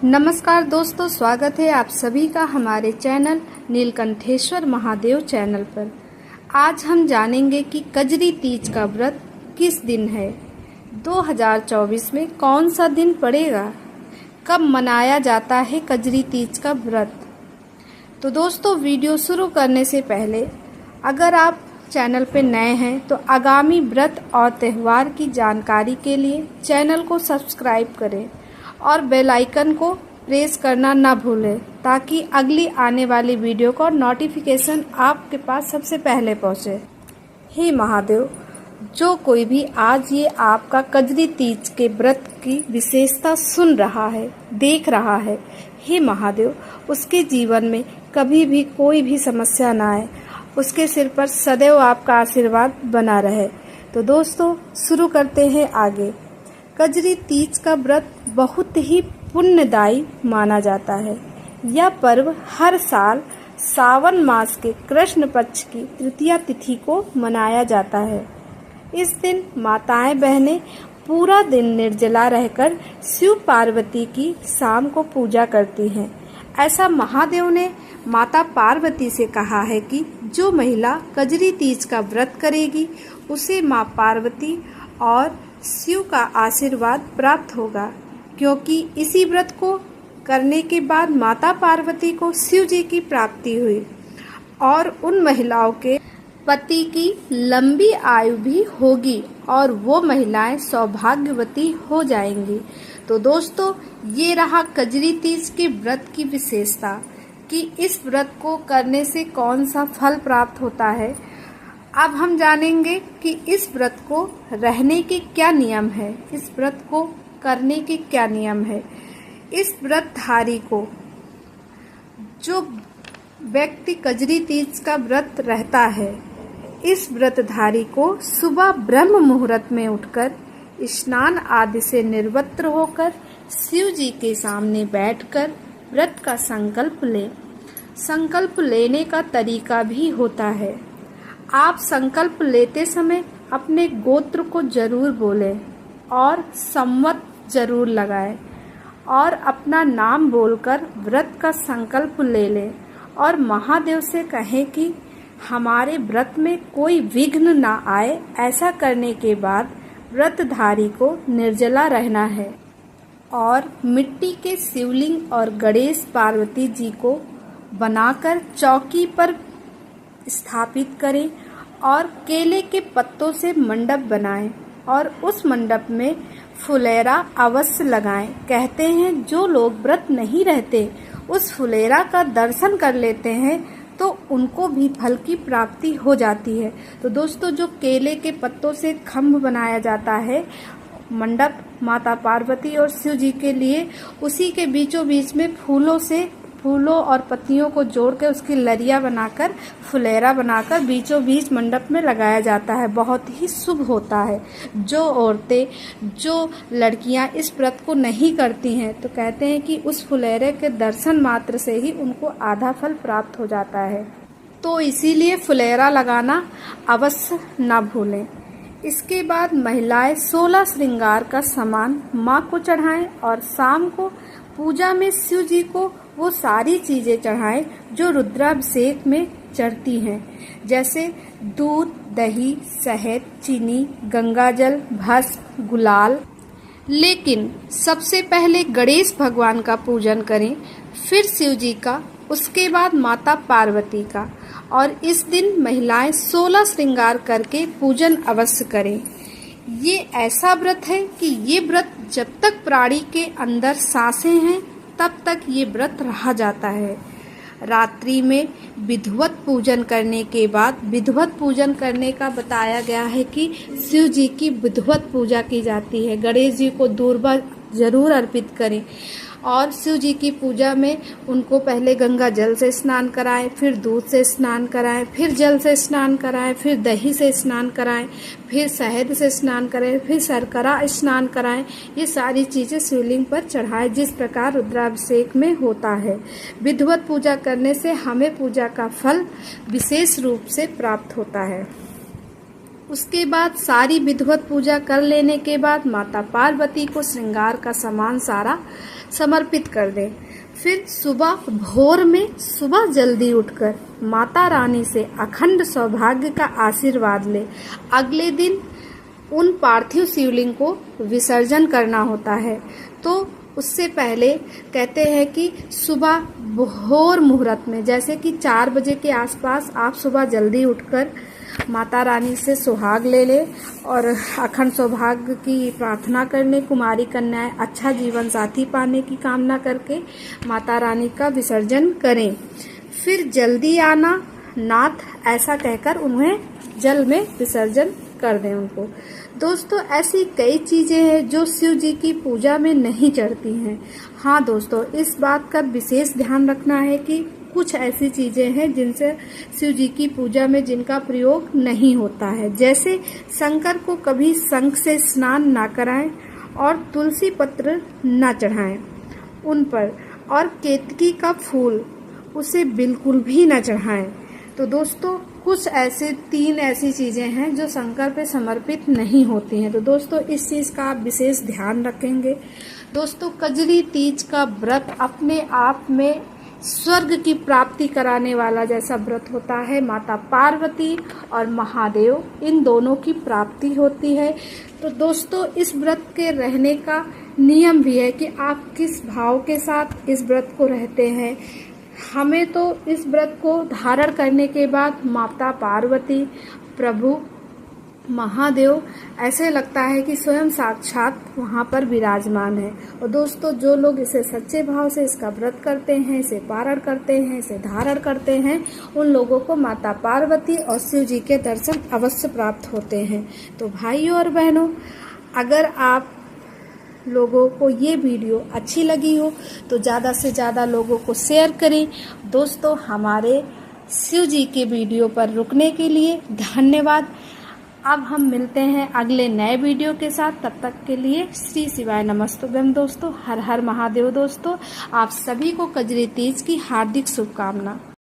नमस्कार दोस्तों, स्वागत है आप सभी का हमारे चैनल नीलकंठेश्वर महादेव चैनल पर। आज हम जानेंगे कि कजरी तीज का व्रत किस दिन है, 2024 में कौन सा दिन पड़ेगा, कब मनाया जाता है कजरी तीज का व्रत। तो दोस्तों, वीडियो शुरू करने से पहले अगर आप चैनल पर नए हैं तो आगामी व्रत और त्यौहार की जानकारी के लिए चैनल को सब्सक्राइब करें और बेल आइकन को प्रेस करना ना भूलें ताकि अगली आने वाली वीडियो का नोटिफिकेशन आपके पास सबसे पहले पहुंचे। हे महादेव, जो कोई भी आज ये आपका कजरी तीज के व्रत की विशेषता सुन रहा है, देख रहा है, हे महादेव, उसके जीवन में कभी भी कोई भी समस्या ना आए, उसके सिर पर सदैव आपका आशीर्वाद बना रहे। तो दोस्तों, शुरू करते हैं आगे। कजरी तीज का व्रत बहुत ही पुण्यदायी माना जाता है। यह पर्व हर साल सावन मास के कृष्ण पक्ष की तृतीया तिथि को मनाया जाता है। इस दिन माताएं बहनें पूरा दिन निर्जला रहकर शिव पार्वती की शाम को पूजा करती हैं। ऐसा महादेव ने माता पार्वती से कहा है कि जो महिला कजरी तीज का व्रत करेगी उसे माँ पार्वती और शिव का आशीर्वाद प्राप्त होगा, क्योंकि इसी व्रत को करने के बाद माता पार्वती को शिव जी की प्राप्ति हुई और उन महिलाओं के पति की लंबी आयु भी होगी और वो महिलाएं सौभाग्यवती हो जाएंगी। तो दोस्तों, ये रहा कजरी तीज के व्रत की विशेषता कि इस व्रत को करने से कौन सा फल प्राप्त होता है। अब हम जानेंगे कि इस व्रत को रहने के क्या नियम है, इस व्रत को करने के क्या नियम है। इस व्रतधारी को, जो व्यक्ति कजरी तीज का व्रत रहता है, इस व्रतधारी को सुबह ब्रह्म मुहूर्त में उठकर स्नान आदि से निर्वस्त्र होकर शिव जी के सामने बैठकर व्रत का संकल्प ले। संकल्प लेने का तरीका भी होता है। आप संकल्प लेते समय अपने गोत्र को जरूर बोलें और संवत जरूर लगाएं और अपना नाम बोलकर व्रत का संकल्प ले लें और महादेव से कहें कि हमारे व्रत में कोई विघ्न ना आए। ऐसा करने के बाद व्रतधारी को निर्जला रहना है और मिट्टी के शिवलिंग और गणेश पार्वती जी को बनाकर चौकी पर स्थापित करें और केले के पत्तों से मंडप बनाएं और उस मंडप में फुलेरा अवश्य लगाएं। कहते हैं जो लोग व्रत नहीं रहते उस फुलेरा का दर्शन कर लेते हैं तो उनको भी फल की प्राप्ति हो जाती है। तो दोस्तों, जो केले के पत्तों से खम्भ बनाया जाता है मंडप माता पार्वती और शिव जी के लिए, उसी के बीचों बीच में फूलों और पत्तियों को जोड़ के उसकी लरिया बनाकर फुलेरा बनाकर बीचों बीच मंडप में लगाया जाता है। बहुत ही शुभ होता है। जो औरतें, जो लड़कियां इस व्रत को नहीं करती हैं तो कहते हैं कि उस फुलेरे के दर्शन मात्र से ही उनको आधा फल प्राप्त हो जाता है। तो इसीलिए फुलेरा लगाना अवश्य ना भूलें। इसके बाद महिलाएं 16 श्रृंगार का सामान माँ को चढ़ाएं और शाम को पूजा में शिव जी को वो सारी चीजें चढ़ाएं जो रुद्राभिषेक में चढ़ती हैं, जैसे दूध, दही, शहद, चीनी, गंगाजल, भस्म, गुलाल। लेकिन सबसे पहले गणेश भगवान का पूजन करें, फिर शिव जी का, उसके बाद माता पार्वती का। और इस दिन महिलाएं 16 श्रृंगार करके पूजन अवश्य करें। ये ऐसा व्रत है कि ये व्रत जब तक प्राणी के अंदर सांसें हैं तब तक ये व्रत रहा जाता है। रात्रि में विधिवत पूजन करने के बाद, विधिवत पूजन करने का बताया गया है कि शिव जी की विधिवत पूजा की जाती है। गणेश जी को दूर्वा जरूर अर्पित करें और शिव जी की पूजा में उनको पहले गंगा जल से स्नान कराएं, फिर दूध से स्नान कराएं, फिर जल से स्नान कराएं, फिर दही से स्नान कराएं, फिर शहद से स्नान करें, फिर शर्करा स्नान कराएं। ये सारी चीज़ें शिवलिंग पर चढ़ाएं जिस प्रकार रुद्राभिषेक में होता है। विधिवत पूजा करने से हमें पूजा का फल विशेष रूप से प्राप्त होता है। उसके बाद सारी विधिवत पूजा कर लेने के बाद माता पार्वती को श्रृंगार का सामान सारा समर्पित कर दें। फिर सुबह भोर में सुबह जल्दी उठकर माता रानी से अखंड सौभाग्य का आशीर्वाद ले। अगले दिन उन पार्थिव शिवलिंग को विसर्जन करना होता है। तो उससे पहले कहते हैं कि सुबह भोर मुहूर्त में, जैसे कि 4 बजे के आसपास आप सुबह जल्दी उठकर माता रानी से सुहाग ले ले और अखंड सौभाग्य की प्रार्थना करने, कुमारी कन्याएं अच्छा जीवन साथी पाने की कामना करके माता रानी का विसर्जन करें। फिर जल्दी आना नाथ ऐसा कहकर उन्हें जल में विसर्जन कर दें उनको। दोस्तों, ऐसी कई चीज़ें हैं जो शिव जी की पूजा में नहीं चढ़ती हैं। हाँ दोस्तों, इस बात का विशेष ध्यान रखना है कि कुछ ऐसी चीज़ें हैं जिनसे शिव जी की पूजा में जिनका प्रयोग नहीं होता है। जैसे शंकर को कभी शंख से स्नान ना कराएं और तुलसी पत्र न चढ़ाएं उन पर, और केतकी का फूल उसे बिल्कुल भी न चढ़ाएं। तो दोस्तों, कुछ ऐसे 3 ऐसी चीज़ें हैं जो शंकर पे समर्पित नहीं होती हैं। तो दोस्तों, इस चीज़ का आप विशेष ध्यान रखेंगे। दोस्तों, कजरी तीज का व्रत अपने आप में स्वर्ग की प्राप्ति कराने वाला जैसा व्रत होता है। माता पार्वती और महादेव इन दोनों की प्राप्ति होती है। तो दोस्तों, इस व्रत के रहने का नियम भी है कि आप किस भाव के साथ इस व्रत को रहते हैं। हमें तो इस व्रत को धारण करने के बाद माता पार्वती, प्रभु महादेव ऐसे लगता है कि स्वयं साक्षात वहाँ पर विराजमान है। और दोस्तों, जो लोग इसे सच्चे भाव से इसका व्रत करते हैं, इसे पारण करते हैं, इसे धारण करते हैं, उन लोगों को माता पार्वती और शिव जी के दर्शन अवश्य प्राप्त होते हैं। तो भाइयों और बहनों, अगर आप लोगों को ये वीडियो अच्छी लगी हो तो ज़्यादा से ज़्यादा लोगों को शेयर करें। दोस्तों, हमारे शिव जी के वीडियो पर रुकने के लिए धन्यवाद। अब हम मिलते हैं अगले नए वीडियो के साथ। तब तक के लिए श्री शिवाय नमस्तुभ्यम दोस्तों। हर हर महादेव दोस्तों। आप सभी को कजरी तीज की हार्दिक शुभकामना।